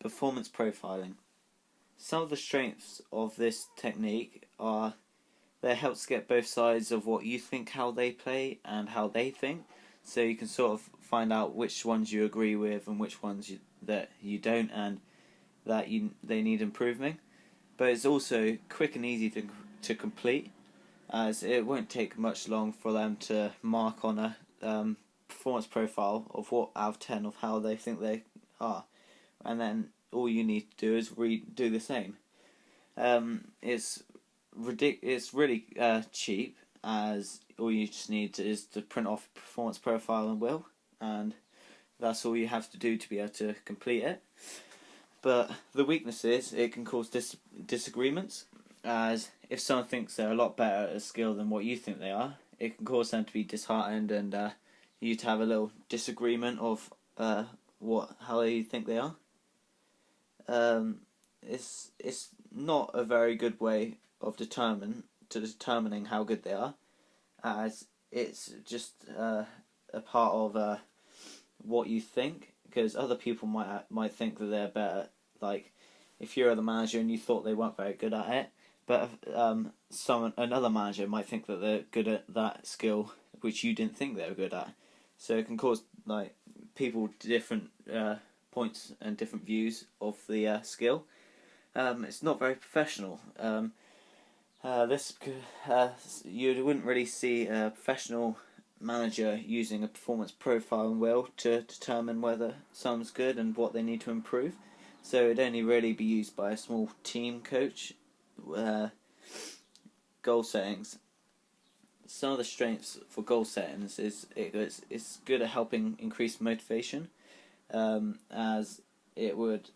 Performance profiling. Some of the strengths of this technique are that it helps get both sides of what you think how they play and how they think, so you can sort of find out which ones you agree with and which ones that you don't, and that they need improving. But it's also quick and easy to complete, as it won't take much long for them to mark on a performance profile of what out of 10 of how they think they are, and then all you need to do is do the same. It's really cheap, as all you just need is to print off a performance profile and will, and that's all you have to do to be able to complete it. But the weakness is it can cause disagreements, as if someone thinks they're a lot better at a skill than what you think they are, it can cause them to be disheartened, and you to have a little disagreement of how they think they are. It's not a very good way of determining how good they are, as it's just a part of what you think, because other people might think that they're better. Like, if you're the manager and you thought they weren't very good at it, but another manager might think that they're good at that skill which you didn't think they were good at. So it can cause people different points and different views of the skill. It's not very professional. You wouldn't really see a professional manager using a performance profile and will to determine whether someone's good and what they need to improve. So it'd only really be used by a small team coach. Goal settings. Some of the strengths for goal settings is it's good at helping increase motivation, as it would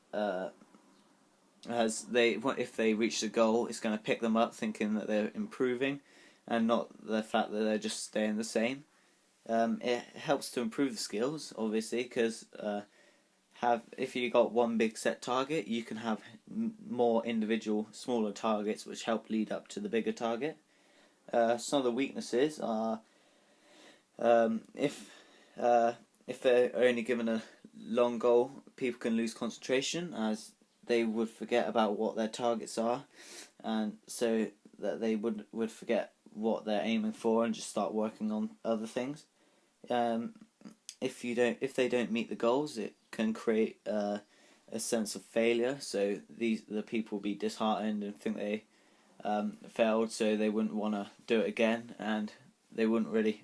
if they reach the goal, it's going to pick them up thinking that they're improving, and not the fact that they're just staying the same. It helps to improve the skills, obviously, because if you got one big set target, you can have more individual smaller targets which help lead up to the bigger target. Some of the weaknesses are if they're only given a long goal, people can lose concentration, as they would forget about what their targets are, and so that they would forget what they're aiming for and just start working on other things. If they don't meet the goals, it can create a sense of failure. So the people will be disheartened and think they failed, so they wouldn't want to do it again, and they wouldn't really.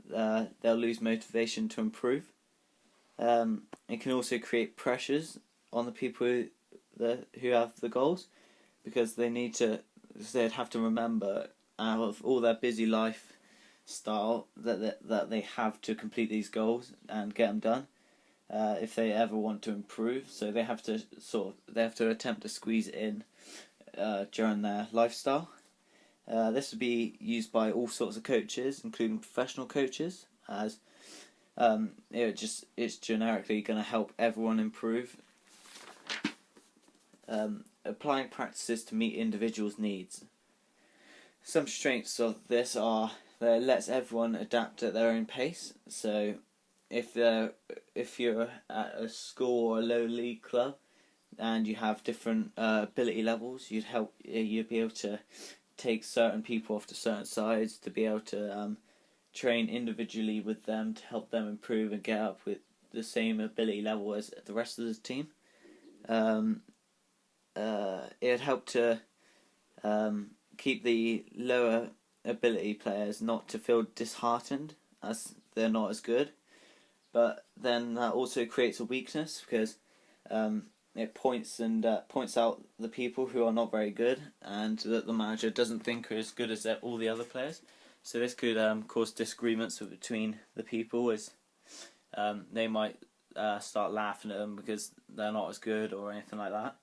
They'll lose motivation to improve. It can also create pressures on the people who have the goals, because they'd have to remember out of all their busy lifestyle that they have to complete these goals and get them done if they ever want to improve. So they have to attempt to squeeze it in during their lifestyle. This would be used by all sorts of coaches, including professional coaches, as it's generically going to help everyone improve. Applying practices to meet individuals' needs. Some strengths of this are that it lets everyone adapt at their own pace. So if you're at a school or a low league club and you have different ability levels, you'd be able to take certain people off to certain sides to be able to train individually with them to help them improve and get up with the same ability level as the rest of the team. It'd help to keep the lower ability players not to feel disheartened as they're not as good, but then that also creates a weakness, because it points out the people who are not very good and that the manager doesn't think are as good as all the other players. So this could cause disagreements between the people, as they might start laughing at them because they're not as good or anything like that.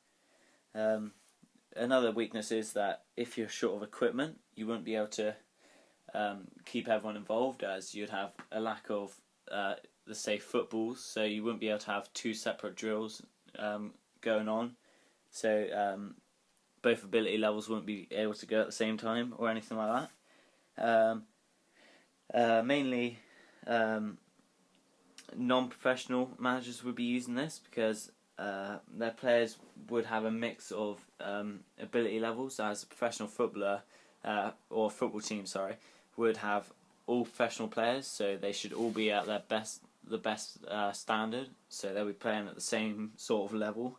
Another weakness is that if you're short of equipment, you won't be able to keep everyone involved, as you'd have a lack of the safe footballs, so you wouldn't be able to have two separate drills going on, so both ability levels wouldn't be able to go at the same time or anything like that. Mainly non-professional managers would be using this, because their players would have a mix of ability levels. As a professional footballer, or football team, sorry, would have all professional players, so they should all be at their best, the best standard. So they'll be playing at the same sort of level.